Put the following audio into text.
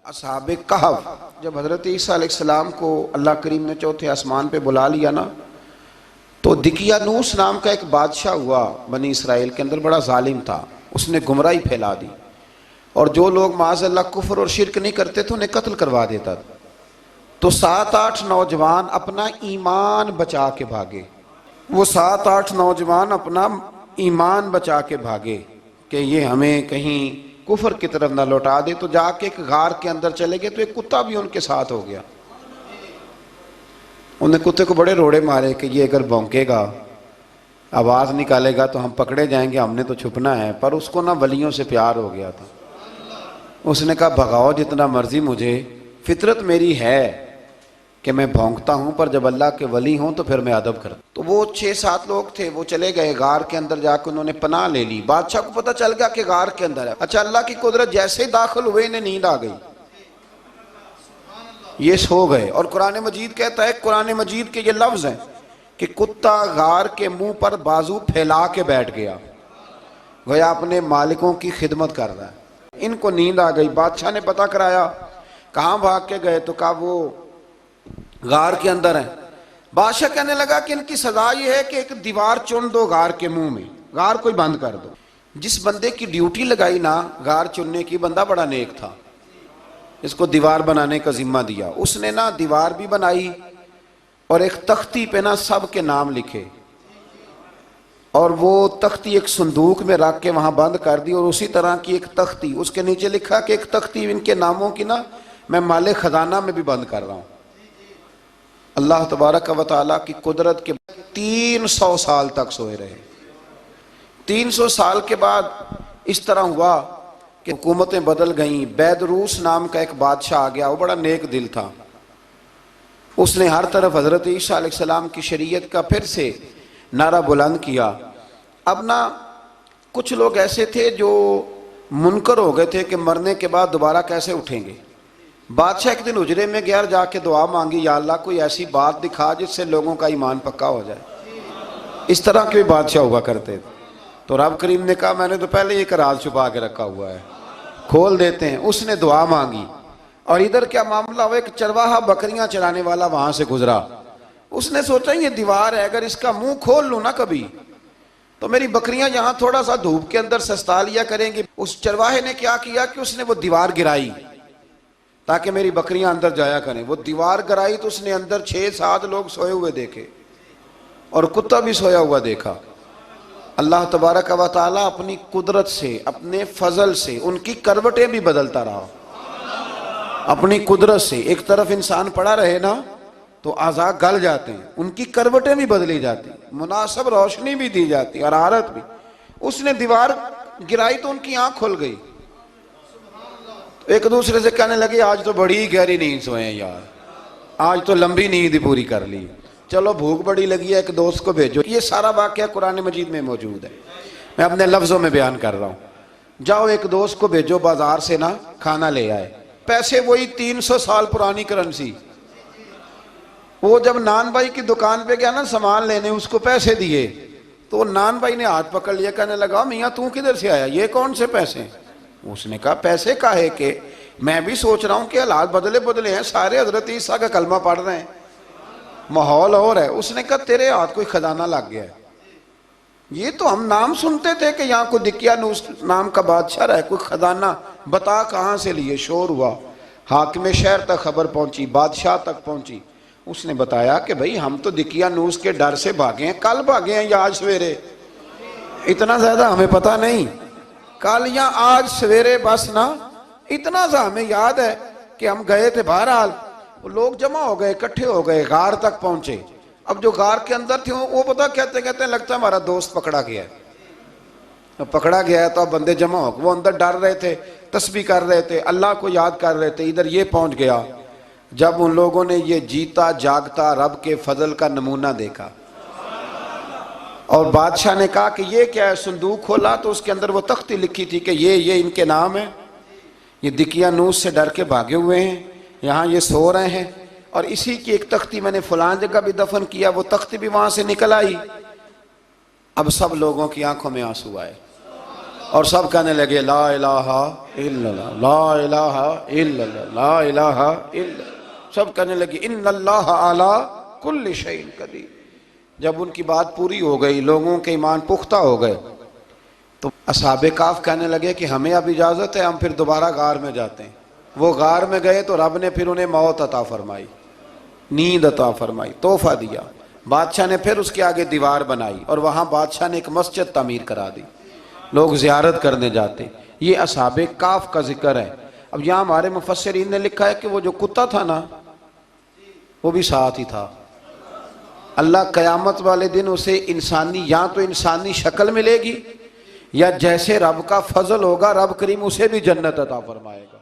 असहाबे कहफ जब हज़रत ईसा अलैहिस्सलाम को अल्लाह करीम ने चौथे आसमान पे बुला लिया ना, तो दिकियानूस नाम का एक बादशाह हुआ बनी इसराइल के अंदर, बड़ा जालिम था। उसने गुमराही फैला दी और जो लोग माज़अल्लाह कुफ्र और शिरक नहीं करते थे उन्हें कत्ल करवा देता था। तो 7-8 नौजवान अपना ईमान बचा के भागे। वो 7-8 नौजवान अपना ईमान बचा के भागे कि ये हमें कहीं कुफर की तरफ ना लौटा दे। तो जाके एक गार के अंदर चले गए, तो एक कुत्ता भी उनके साथ हो गया। उन्हें कुत्ते को बड़े रोड़े मारे कि ये अगर भौंकेगा, आवाज़ निकालेगा तो हम पकड़े जाएंगे, हमने तो छुपना है। पर उसको ना वलियों से प्यार हो गया था। उसने कहा भगाओ जितना मर्जी मुझे, फितरत मेरी है कि मैं भौंकता हूँ, पर जब अल्लाह के वली हूँ तो फिर मैं अदब करता। तो वो 6-7 लोग थे, वो चले गए गार के अंदर, जाकर उन्होंने पनाह ले ली। बादशाह को पता चल गया कि गार के अंदर है। अच्छा, अल्लाह की कुदरत, जैसे ही दाखिल हुए इन्हें नींद आ गई, ये सो गए। और कुरान मजीद कहता है, कुरान मजीद के ये लफ्ज़ हैं कि कुत्ता गार के मुंह पर बाजू फैला के बैठ गया, गोया अपने मालिकों की खिदमत कर रहा है। इनको नींद आ गई। बादशाह ने पता कराया, कहाँ भाग के गए? तो कहा वो गार के अंदर है। बादशाह कहने लगा कि इनकी सजा ये है कि एक दीवार चुन दो गार के मुंह में, गार कोई बंद कर दो। जिस बंदे की ड्यूटी लगाई ना गार चुनने की, बंदा बड़ा नेक था, इसको दीवार बनाने का जिम्मा दिया। उसने ना दीवार भी बनाई और एक तख्ती पे ना सब के नाम लिखे, और वो तख्ती एक संदूक में रख के वहां बंद कर दी। और उसी तरह की एक तख्ती, उसके नीचे लिखा कि एक तख्ती इनके नामों की ना मैं माले खजाना में भी बंद कर रहा हूं। अल्लाह तबारक व तआला की कुदरत के 300 साल तक सोए रहे। 300 साल के बाद इस तरह हुआ कि हुकूमतें बदल गईं। बैदरूस नाम का एक बादशाह आ गया, वो बड़ा नेक दिल था। उसने हर तरफ हज़रत ईसा अलैहिस्सलाम की शरीयत का फिर से नारा बुलंद किया। अब ना कुछ लोग ऐसे थे जो मुनकर हो गए थे कि मरने के बाद दोबारा कैसे उठेंगे। बादशाह एक दिन उजरे में गया, जाके दुआ मांगी, या अल्लाह कोई ऐसी बात दिखा जिससे लोगों का ईमान पक्का हो जाए। इस तरह के भी बादशाह हुआ करते थे। तो रब करीम ने कहा मैंने तो पहले एक राज छुपा के रखा हुआ है, खोल देते हैं। उसने दुआ मांगी और इधर क्या मामला हुआ, एक चरवाहा बकरियां चराने वाला वहां से गुजरा। उसने सोचा ये दीवार है, अगर इसका मुंह खोल लूं ना कभी तो मेरी बकरियां यहां थोड़ा सा धूप के अंदर सस्ता लिया करेंगी। उस चरवाहे ने क्या किया कि उसने वो दीवार गिराई ताकि मेरी बकरियां अंदर जाया करें। वो दीवार गिराई तो उसने अंदर 6-7 लोग सोए हुए देखे और कुत्ता भी सोया हुआ देखा। अल्लाह तबारक व तआला अपनी कुदरत से, अपने फजल से उनकी करवटें भी बदलता रहा। अपनी कुदरत से एक तरफ इंसान पड़ा रहे ना तो आज़ा गल जाते हैं, उनकी करवटें भी बदली जाती, मुनासिब रोशनी भी दी जाती, हरारत भी। उसने दीवार गिराई तो उनकी आंख खुल गई। एक दूसरे से कहने लगे आज तो बड़ी गहरी नींद सोए हैं यार, आज तो लंबी नींद ही पूरी कर ली, चलो भूख बड़ी लगी है, एक दोस्त को भेजो। ये सारा वाकया कुरान मजीद में मौजूद है, मैं अपने लफ्ज़ों में बयान कर रहा हूँ। जाओ एक दोस्त को भेजो बाजार से ना खाना ले आए, पैसे वही 300 साल पुरानी करेंसी। वो जब नान भाई की दुकान पे गया ना सामान लेने, उसको पैसे दिए तो नान भाई ने हाथ पकड़ लिया, कहने लगा मियाँ तू किधर से आया, ये कौन से पैसे? उसने कहा पैसे काहे के, मैं भी सोच रहा हूँ कि हालात बदले बदले हैं, सारे हजरत ईसा का कलमा पढ़ रहे हैं, माहौल और है। उसने कहा तेरे हाथ कोई खजाना लग गया है, ये तो हम नाम सुनते थे कि यहाँ कोई दिकियानूस नाम का बादशाह है, कोई खजाना, बता कहाँ से लिए। शोर हुआ, हाकिम शहर तक खबर पहुंची, बादशाह तक पहुंची। उसने बताया कि भाई हम तो दिकियानूस के डर से भागे हैं, कल भागे हैं या आज सवेरे, इतना ज्यादा हमें पता नहीं, कल या आज सवेरे बस ना, इतना सा हमें याद है कि हम गए थे। बहरहाल वो लोग जमा हो गए, इकट्ठे हो गए, गार तक पहुंचे। अब जो गार के अंदर थे वो पता कहते कहते लगता है हमारा दोस्त पकड़ा गया है। अब पकड़ा गया है तो अब बंदे जमा हो गए, वो अंदर डर रहे थे, तस्बीह कर रहे थे, अल्लाह को याद कर रहे थे। इधर ये पहुंच गया जब उन लोगों ने ये जीता जागता रब के फजल का नमूना देखा। और बादशाह ने कहा कि ये क्या है, संदूक खोला तो उसके अंदर वो तख्ती लिखी थी कि ये इनके नाम है, ये दिकियानूस से डर के भागे हुए हैं, यहाँ ये सो रहे हैं, और इसी की एक तख्ती मैंने फलां जगह भी दफन किया, वो तख्ती भी वहां से निकल आई। अब सब लोगों की आंखों में आंसू आए। और सब कहने लगे ला इलाहा इल्लल्लाह, ला इलाहा इल्लल्लाह, ला इलाहा इल्लल्लाह। सब कहने लगे इन्नल्लाह अला कुल्लि शैइन कदीर। जब उनकी बात पूरी हो गई, लोगों के ईमान पुख्ता हो गए, तो असहाबे काफ कहने लगे कि हमें अब इजाज़त है, हम फिर दोबारा गार में जाते हैं। वो गार में गए तो रब ने फिर उन्हें मौत अता फरमाई, नींद अता फरमाई, तोहफा दिया। बादशाह ने फिर उसके आगे दीवार बनाई और वहाँ बादशाह ने एक मस्जिद तामीर करा दी, लोग ज़ियारत करने जाते। ये असहाबे काफ का जिक्र है। अब यहाँ हमारे मुफस्सिरीन ने लिखा है कि वो जो कुत्ता था ना, वो भी साथ ही था। अल्लाह क़यामत वाले दिन उसे इंसानी, या तो इंसानी शक्ल मिलेगी, या जैसे रब का फजल होगा रब करीम उसे भी जन्नत अता फरमाएगा।